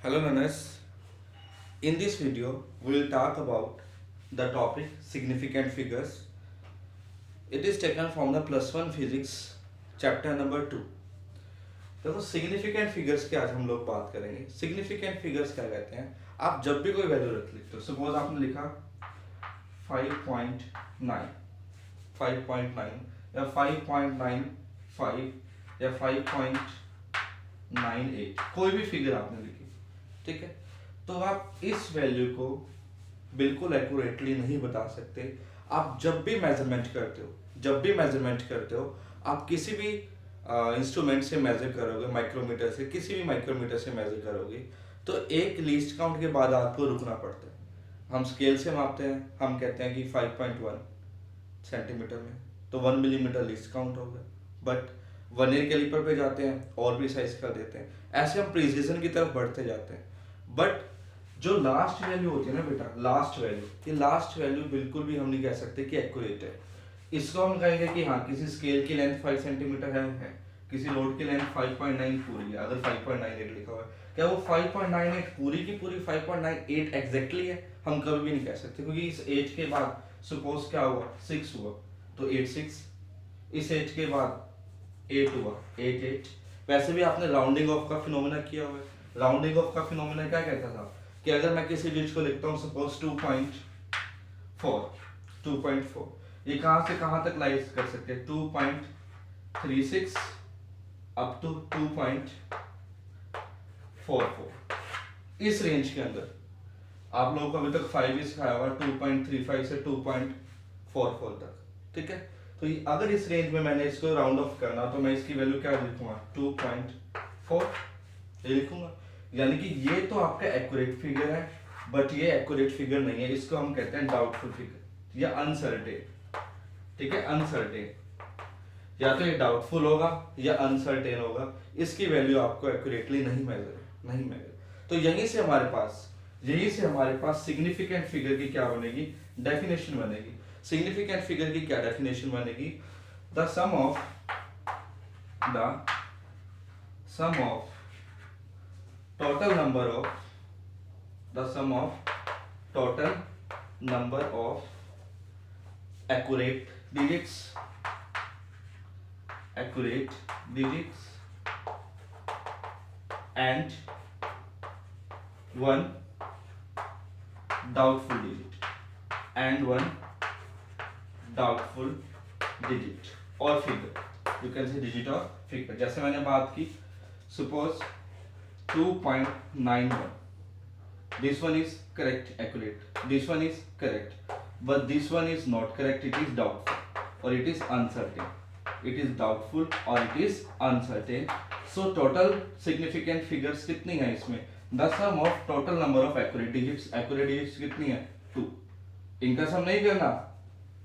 Hello learners, in this video we will talk about the topic significant figures. It is taken from the plus one physics chapter number 2. देखो significant figures की आज हम लोग बात करेंगे। Significant figures क्या कहते हैं? आप जब भी कोई वैल्यू रख लिखते हो, सपोज आपने लिखा 5.9 5.9 या 5.95 या 5.98, कोई भी फिगर आपने लिखी, ठीक है, तो आप इस वैल्यू को बिल्कुल एक्यूरेटली नहीं बता सकते। आप जब भी मेजरमेंट करते हो आप किसी भी इंस्ट्रूमेंट से मेजर करोगे, माइक्रोमीटर से, किसी भी माइक्रोमीटर से मेजर करोगे, तो एक लीस्ट काउंट के बाद आपको रुकना पड़ता है। हम स्केल से मापते हैं, हम कहते हैं कि 5.1 सेंटीमीटर में, तो 1 मिलीमीटर लीस्ट काउंट होगा। बट वर्नियर कैलिपर पे जाते हैं और भी साइज कर देते हैं, ऐसे हम प्रिसिजन की तरफ बढ़ते जाते हैं। बट जो लास्ट वैल्यू होती है ना बेटा, लास्ट वैल्यू बिल्कुल भी हम नहीं कह सकते कि एक्यूरेट है। इसको हम कहेंगे कि हाँ, किसी स्केल की लेंथ 5 सेंटीमीटर है, किसी लोड की लेंथ 5.9 पूरी है, अगर 5.98 लिखा हुआ है, क्या वो 5.98 पूरी की पूरी 5.98 एग्जैक्टली है? हम कभी भी नहीं कह सकते, क्योंकि इस एज के बाद सपोज क्या हुआ, 6 हुआ तो 86, इस एज के बाद 8 हुआ 88। वैसे भी आपने राउंडिंग ऑफ का फिनोमेना किया हुआ है। राउंडिंग ऑफ का फिनोमेना क्या कहता था कि अगर मैं किसी डिजिट को लिखता हूँ सपोज 2.4, ये कहां से कहां तक लाइज कर सकते हैं, 2.36 अप टू 2.44, इस रेंज के अंदर। आप लोगों को अभी तक 5 ही सिखाया हुआ, 2.35 से 2.44 तक, ठीक है। तो अगर इस रेंज में मैंने इसको राउंड ऑफ करना, तो मैं इसकी वैल्यू क्या लिखूंगा, 2.4 ये लिखूंगा। यानी कि ये तो आपका एक्यूरेट फिगर है, बट ये एक्यूरेट फिगर नहीं है, इसको हम कहते हैं डाउटफुल फिगर या अनसर्टेन, ठीक है, अनसर्टेन। या तो ये डाउटफुल होगा या अनसर्टेन होगा, इसकी वैल्यू आपको एक्यूरेटली नहीं मिलेगी। तो यहीं से हमारे पास सिग्निफिकेंट फिगर की क्या बनेगी, डेफिनेशन बनेगी। सिग्निफिकेंट फिगर की क्या डेफिनेशन बनेगी, the sum of total number of accurate digits and one doubtful digit और figure, you can say digit और figure। जैसे मैंने बात की, suppose 2.91, this one is correct, accurate, this one is correct, but this one is not correct, it is doubtful or it is uncertain, it is doubtful or it is uncertain। so total significant figures कितनी है इसमें, the sum of total number of accurate digits कितनी है, 2। इनका सम नहीं करना,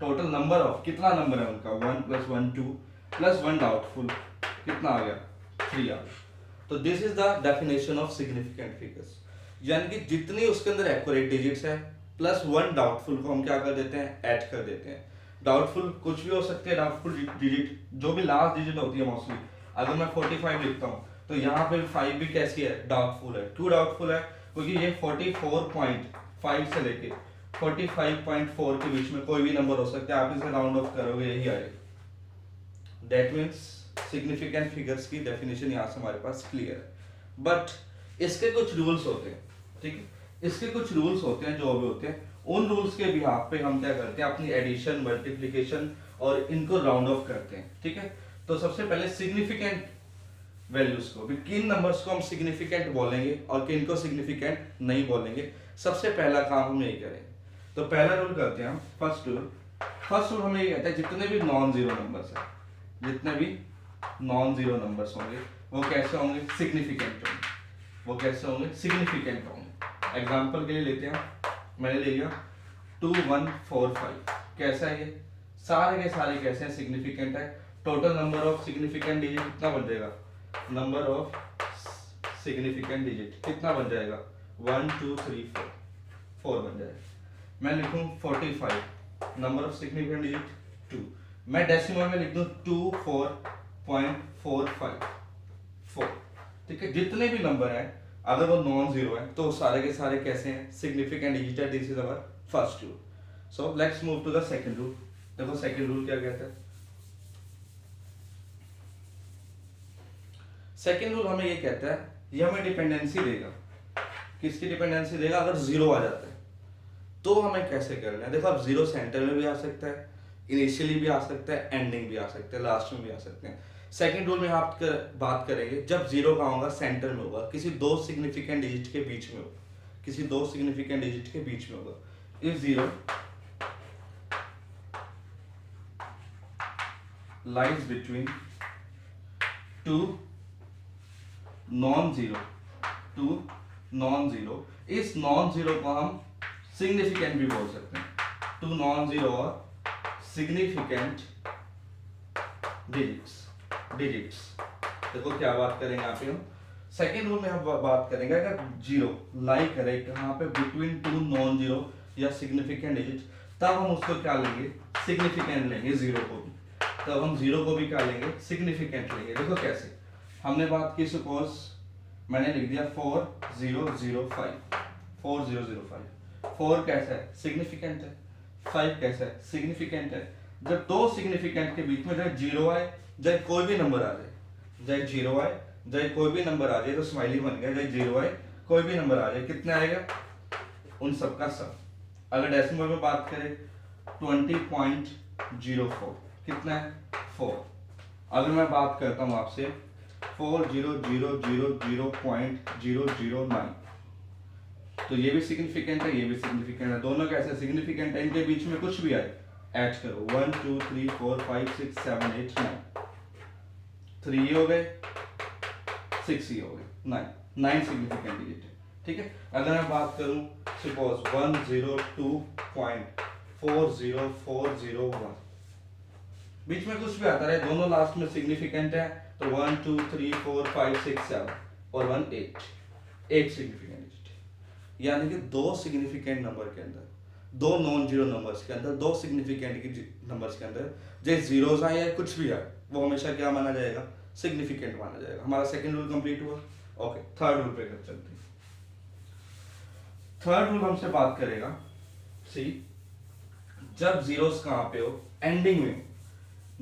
total number of, कितना number है उनका, 1 + 1 2 + 1 डाउटफुल, कितना आ गया, 3 आ गया। तो this is the definition of significant figures. यानी कि जितनी उसके अंदर एक्यूरेट डिजिट्स है प्लस 1 डाउटफुल को हम क्या कर देते हैं, ऐड कर देते हैं। डाउटफुल कुछ भी हो सकते हैं, डाउटफुल डिजिट जो भी लास्ट डिजिट होती है मोस्टली। अगर मैं 45 लिखता हूँ तो यहाँ पे 5 भी कैसी है, डाउटफुल है। क्यों डाउटफुल है, क्योंकि ये 44.5 से लेके 45.4 के बीच में कोई भी नंबर हो सकता है, आप इसे राउंड ऑफ करोगे यही आएगा। दैट मीन्स सिग्निफिकेंट फिगर्स की डेफिनेशन यहाँ से हमारे पास क्लियर है। बट इसके कुछ रूल्स होते हैं, ठीक है, इसके कुछ रूल्स होते हैं, जो भी होते हैं उन रूल्स के बिहाफ पे हम क्या करते हैं, अपनी एडिशन, मल्टीप्लिकेशन और इनको राउंड ऑफ करते हैं, ठीक है। तो सबसे पहले सिग्निफिकेंट वैल्यूज को, किन नंबर्स को हम सिग्निफिकेंट बोलेंगे और किन को सिग्निफिकेंट नहीं बोलेंगे, सबसे पहला काम हम यही करेंगे। तो पहला रूल करते हैं हम, फर्स्ट रूल हमें ये कहता है, जितने भी नॉन जीरो नंबर्स हैं, जितने भी नॉन जीरो नंबर्स होंगे वो कैसे होंगे, सिग्निफिकेंट होंगे। एग्जांपल के लिए लेते हैं, मैंने ले लिया 2145, कैसा है ये, सारे के सारे कैसे हैं, सिग्निफिकेंट है। Total number of significant digit कितना बन जाएगा, नंबर ऑफ सिग्निफिकेंट डिजिट कितना बन जाएगा, 1 2 3 4 बन जाएगा। मैं लिखूं 45, नंबर ऑफ सिग्निफिकेंट डिजिट 2, मैं डेसिमल में लिख दूं 24.454, ठीक है। जितने भी नंबर हैं अगर वो नॉन जीरो है तो सारे के सारे कैसे हैं, सिग्निफिकेंट डिजिट है। This is our first rule. So let's move to the second rule. देखो सेकंड रूल क्या कहता है। सेकंड रूल हमें ये कहता है, ये हमें डिपेंडेंसी देगा। किसकी डिपेंडेंसी देगा? अगर जीरो आ जाता है तो हमें कैसे करना है। देखो अब जीरो सेंटर में भी आ सकता है, इनिशियली भी आ सकता है, एंडिंग भी आ सकता है, लास्ट में भी आ सकते हैं। सेकंड रूल में आप बात करेंगे जब जीरो कहाँ होगा, सेंटर में होगा, किसी दो सिग्निफिकेंट डिजिट के बीच में होगा, किसी दो सिग्निफिकेंट डिजिट के बीच में होगा। If zero lies between two non zero, इस नॉन जीरो को हम सिग्निफिकेंट भी बोल सकते हैं। टू नॉन जीरो और सिग्निफिकेंट डिजिट्स। देखो क्या बात करेंगे यहाँ पे हम। सेकेंड रूल में हम बात करेंगे अगर जीरो लाई करे कहाँ पे, बिटवीन टू नॉन जीरो या सिग्निफिकेंट डिजिट, तब हम उसको क्या लेंगे, सिग्निफिकेंट लेंगे जीरो को भी। तब हम जीरो को भी क्या लेंगे, सिग्निफिकेंट लेंगे। देखो कैसे, हमने बात की, सपोज मैंने लिख दिया 4005। 4 कैसा है, सिग्निफिकेंट है। 5 कैसा है, सिग्निफिकेंट है। जब दो सिग्निफिकेंट के बीच में चाहे जीरो आए, चाहे कोई भी नंबर आ जाए, चाहे जीरो आए, चाहे कोई भी नंबर आ जाए, तो स्माइली बन गया। चाहे जीरो आए, कोई भी नंबर आ जाए, कितना आएगा, उन सबका सम। अगर डेसिमल में बात करें 20.04, कितना है, 4। अगर मैं बात करता हूं आपसे 400000.009, तो ये भी सिग्निफिकेंट है, ये भी सिग्निफिकेंट है। दोनों कैसे सिग्निफिकेंट है, इनके बीच में कुछ भी आए ऐड करो, 1 2 3 4 5 6 7 8 9, 3 हो गए, 6 ही हो गए, 9 सिग्निफिकेंट डिजिट है। ठीक है। अगर मैं बात करूं सपोज 102.40401, बीच में कुछ भी आता रहे, दोनों लास्ट में सिग्निफिकेंट है, तो 1 2 3 4 5 6 7 और 1 8 सिग्निफिकेंट डिजिट। यानी कि दो सिग्निफिकेंट नंबर के अंदर, दो नॉन जीरो नंबर्स के अंदर, दो सिग्निफिकेंट नंबर्स के अंदर जो जीरोस आए या कुछ भी आए, वो हमेशा क्या माना जाएगा, सिग्निफिकेंट माना जाएगा। हमारा सेकंड रूल कंप्लीट हुआ। ओके, थर्ड रूल पे चलते हैं। थर्ड रूल हमसे बात करेगा, सी, जब जीरोस कहां पे हो, एंडिंग में।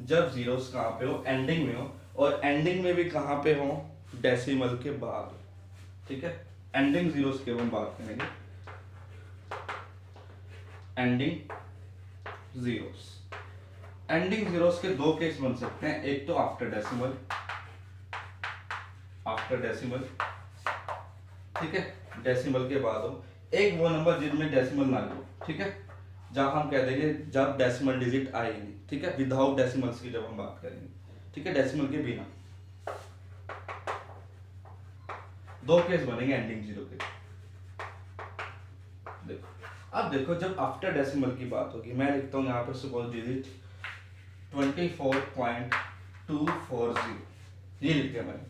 जब जीरोस कहां पे हो, एंडिंग में हो, और एंडिंग में भी कहां पे हो, डेसिमल के बाद। ठीक है, एंडिंग जीरोस की हम बात करेंगे। एंडिंग जीरोस के दो केस बन सकते हैं, एक तो आफ्टर डेसिमल, ठीक है, डेसिमल के बाद हो। एक वो नंबर जिनमें डेसिमल ना हो, ठीक है, जहां हम कह देंगे जब डेसिमल डिजिट आएगी, ठीक है, विदाउट डेसिमल्स की जब हम बात करेंगे, ठीक है, डेसिमल के बिना। दो केस बनेंगे एंडिंग जीरो के। देखो, अब देखो जब आफ्टर डेसिमल की बात होगी, मैं लिखता हूं यहां पर सपोज डिजिट 24.240, ये लिख दिया मैंने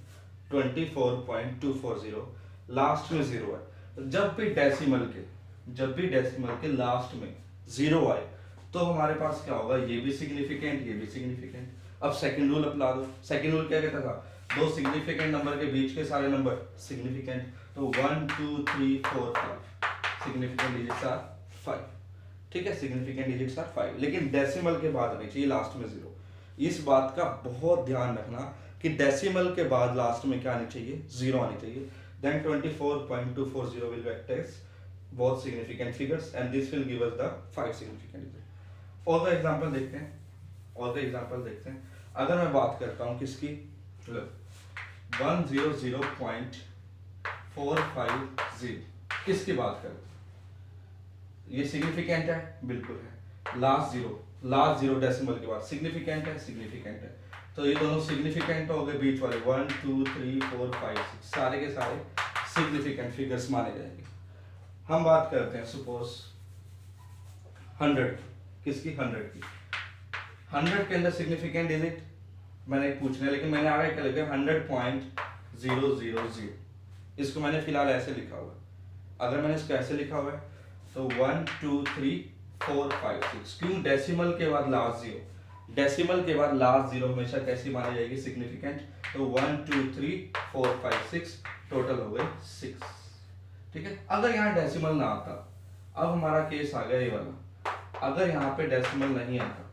24.240, लास्ट में जीरो है। जब भी डेसिमल के लास्ट में जीरो आए तो हमारे पास क्या होगा, ये भी सिग्निफिकेंट, ये भी सिग्निफिकेंट। अब सेकंड रूल अपना दो। सेकंड रूल क्या कहता था, दो सिग्निफिकेंट नंबर के बीच के सारे नंबर सिग्निफिकेंट, तो 1 2 3 4 5 सिग्निफिकेंट डिजिट्स आर 5। ठीक है, सिग्निफिकेंट डिजिट्स आर 5, लेकिन डेसिमल के बाद आनी चाहिए लास्ट में जीरो। इस बात का बहुत ध्यान रखना कि डेसिमल के बाद लास्ट में क्या आनी चाहिए, जीरो आनी चाहिए। Then 24.240 will act as both significant figures and this will give us the 5 significant digits. और का एग्जांपल देखते हैं, अगर मैं बात करता हूं किसकी, 100.450, किसकी बात करें, ये सिग्निफिकेंट है, बिल्कुल है। लास्ट जीरो डेसिमल के बाद सिग्निफिकेंट है, तो ये दोनों सिग्निफिकेंट हो गए, बीच वाले 1 2 3 4 5 6 सारे के सारे सिग्निफिकेंट फिगर्स माने जाएंगे। हम बात करते हैं सपोज 100, किसकी, 100 की। 100 के अंदर सिग्निफिकेंट डिजिट मैंने पूछना है, लेकिन मैंने आगे क्या लिखा, 100.000, इसको मैंने फिलहाल ऐसे लिखा हुआ है। अगर मैंने इसको ऐसे लिखा हुआ है तो 1 2 3 4 5 6, क्यों, डेसिमल के बाद लास्ट जीरो हमेशा कैसी मानी जाएगी, सिग्निफिकेंट। तो 1 2 3 4 5 6 टोटल हो गए 6। ठीक है, अगर यहाँ डेसिमल ना आता, अब हमारा केस आ गया ये वाला, अगर यहाँ पे डेसिमल नहीं आता,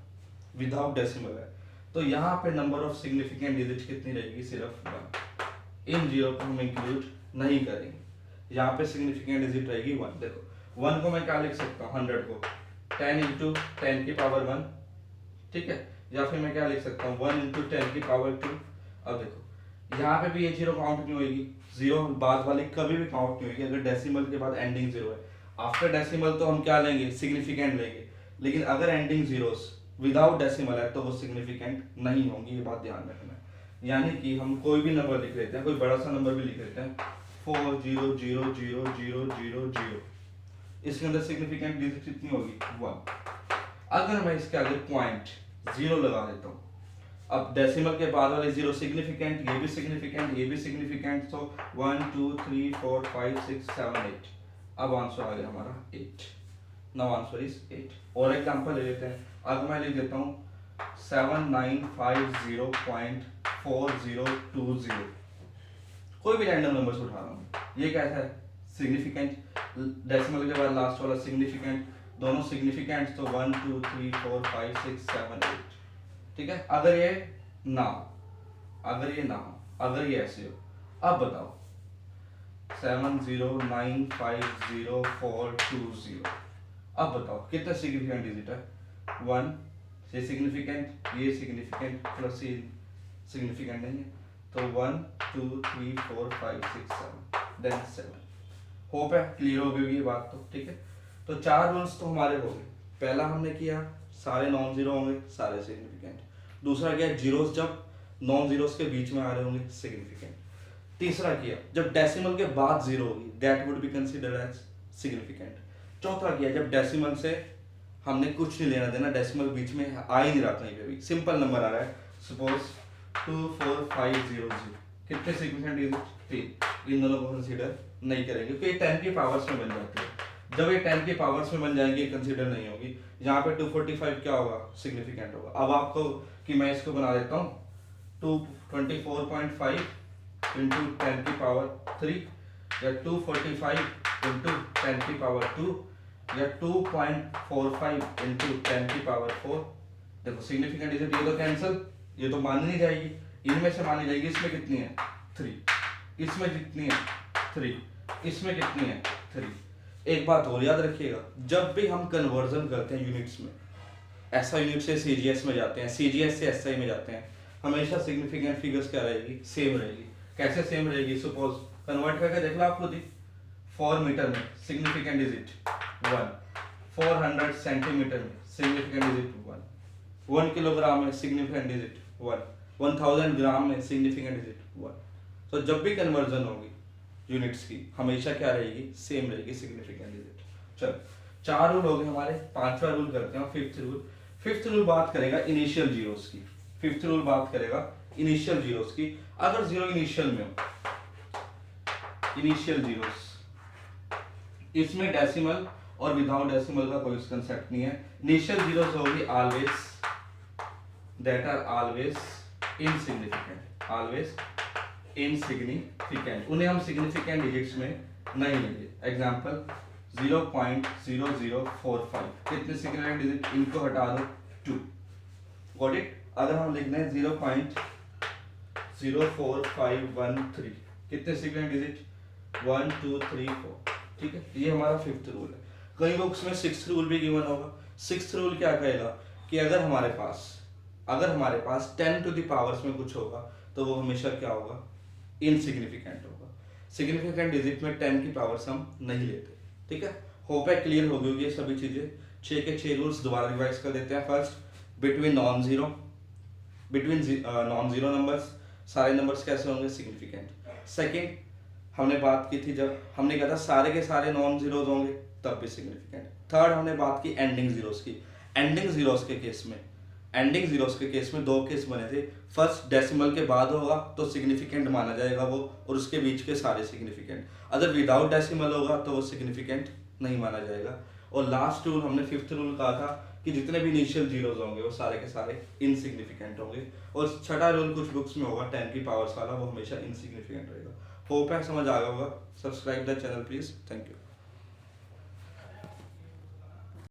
विदाउट डेसिमल है, तो यहाँ पे नंबर ऑफ सिग्निफिकेंट डिजिट कितनी रहेगी, सिर्फ 1। इन 0 को हम इंक्लूड नहीं करेंगे, यहाँ पे सिग्निफिकेंट डिजिट रहेगी 1। देखो 1 को मैं क्या लिख सकता हूँ, 100 को 10 इंटू 10 की पावर 1, ठीक है, या फिर मैं क्या लिख सकता हूँ 1 इंटू 10 की पावर 2। अब देखो यहाँ पे भी ये 0 काउंट नहीं होगी, 0 बाद वाली कभी भी काउंट नहीं होगी अगर डेसिमल के बाद एंडिंग 0 है। आफ्टर डेसिमल तो हम क्या लेंगे, सिग्निफिकेंट लेंगे, लेकिन अगर एंडिंग जीरोस विदाउट डेसिमल है तो वो सिग्निफिकेंट नहीं होंगी, ये बात ध्यान रखना है। यानी कि हम कोई भी नंबर लिख लेते हैं, कोई बड़ा सा नंबर भी लिख लेते हैं 4 0 0 0 0 0 0, इसके अंदर सिग्निफिकेंट डिजिट कितनी होगी, 1। अगर मैं इसके आगे पॉइंट 0 लगा देता हूँ, अब डेसिमल के बाद वाले 0 सिग्निफिकेंट, ये भी सिग्निफिकेंट, ये भी सिग्निफिकेंट, तो 1 2 3 4 5 6 7 8, अब आंसर आ गया हमारा 8। Now answer is 8। और एग्जांपल ले लेते हैं, अगर मैं लिख देता हूँ 7950.4020, कोई भी रैंडम नंबर से उठा रहा हूँ, ये कैसा है, सिग्निफिकेंट, डेसिमल के बाद लास्ट वाला सिग्निफिकेंट, दोनों सिग्निफिकेंट, तो 1 2 3 4 5 6 7 8। ठीक है, अगर ये ना हो, अगर ये ना हो, अगर ये ऐसे हो, अब बताओ 70950.420, अब बताओ कितना सिग्निफिकेंट डिजिट है, 1, ये सिग्निफिकेंट, ये सिग्निफिकेंट प्लस ये सिग्निफिकेंट नहीं है, तो 1 2 3 4 5 6 7 देन 7। होप है क्लियर हो गई ये बात तो, ठीक है। तो 4 रूल्स तो हमारे हो गए। पहला हमने किया सारे नॉन जीरो होंगे, सारे सिग्निफिकेंट। दूसरा किया जीरोस जब नॉन जीरोस के बीच में आ रहे होंगे, सिग्निफिकेंट। तीसरा किया जब डेसिमल के बाद जीरो होगी, that would be considered as significant. चौथा किया जब डेसिमल से हमने कुछ नहीं लेना देना, डेसिमल बीच में आ ही नहीं रहा कहीं पे भी, सिंपल नंबर आ रहा है, सपोज 24500, कितने सिग्निफिकेंट डिजिट, 3, इन दोनों को कंसीडर नहीं करेंगे क्योंकि ये 10 की पावर्स में बन जाती है। जब ये 10 की पावर्स में बन जाएंगे कंसीडर नहीं होगी। यहाँ पे 245 क्या होगा, सिग्निफिकेंट होगा। अब आपको कि मैं इसको बना देता हूँ 224.5 इंटू 10 की पावर 3, या 245 इंटू 10 की पावर 2, या 2.45 इंटू 10 की पावर 4। देखो सिग्निफिकेंट डिजिट ये तो कैंसिल, ये तो मानी नहीं जाएगी, इनमें से मानी जाएगी। इसमें कितनी है, 3, इसमें कितनी है, 3, इसमें कितनी है, 3। एक बात और याद रखिएगा, जब भी हम कन्वर्जन करते हैं यूनिट्स में, ऐसा यूनिट से सीजीएस में जाते हैं, सीजीएस से एसआई में जाते हैं, हमेशा सिग्निफिकेंट फिगर्स क्या रहेगी, सेम रहेगी। कैसे सेम रहेगी, सपोज कन्वर्ट करके देख लो आप खुद ही। 4 मीटर में सिग्निफिकेंट डिजिट 1, 400 सेंटीमीटर में सिग्निफिकेंट डिजिट 1, 1 किलोग्राम में सिग्निफिकेंट डिजिट 1, 1000 ग्राम में सिग्निफिकेंट डिजिट 1। तो जब भी कन्वर्जन होगी यूनिट्स की, हमेशा क्या रहेगी, सेम रहेगी सिग्निफिकेंट डिजिट। चलो 4 रूल हो गए हमारे। 5वां रूल करते हैं, 5th रूल। 5th रूल बात करेगा इनिशियल जीरोस की। 5th रूल बात करेगा इनिशियल जीरोस की। अगर जीरो इनिशियल में हो, इनिशियल जीरोस, इसमें डेसिमल और विदाउट डेसिमल का कोई कंसेप्ट नहीं है। इनिशियल जीरोस होगी always, that are always insignificant, always insignificant. उन्हें हम सिग्निफिकेंट डिजिट्स में नहीं लेंगे। एग्जांपल 0.0045, कितने सिग्निफिकेंट डिजिट, इनको हटा दो 2, गॉट इट। अगर हम लिखना है 0.04513, कितने सिग्निफिकेंट डिजिट, 1 2 3 4, ठीक है। ये हमारा 5th रूल है। कई बुक्स में 6th रूल भी गिवन होगा। 6th रूल क्या कहेगा कि अगर हमारे पास 10 टू द पावर्स में कुछ होगा तो वो हमेशा क्या होगा, इनसिग्निफिकेंट होगा। सिग्निफिकेंट डिजिट में 10 की पावर्स हम नहीं लेते, ठीक है। होप है क्लियर हो गई ये सभी चीजें। 6 के 6 रूल्स दोबारा रिवाइज कर देते हैं। First, between non zero numbers सारे नंबर्स कैसे होंगे, सिग्निफिकेंट। सेकंड, हमने बात की थी जब हमने कहा था सारे के सारे नॉन जीरोज होंगे तब भी सिग्निफिकेंट। थर्ड, हमने बात की एंडिंग जीरोस की। एंडिंग जीरोस के केस में 2 केस बने थे। फर्स्ट, डेसिमल के बाद होगा तो सिग्निफिकेंट माना जाएगा वो, और उसके बीच के सारे सिग्निफिकेंट। अगर विदाउट डेसिमल होगा तो वो सिग्निफिकेंट नहीं माना जाएगा। और लास्ट रूल हमने 5th रूल कहा था कि जितने भी इनिशियल जीरोज होंगे वो सारे के सारे इनसिग्निफिकेंट होंगे। और 6ठा रूल कुछ बुक्स में होगा 10 की पावर्स वाला, वो हमेशा इनसिग्निफिकेंट रहेगा। होप है समझ आ गया होगा. Subscribe the channel please. Thank you.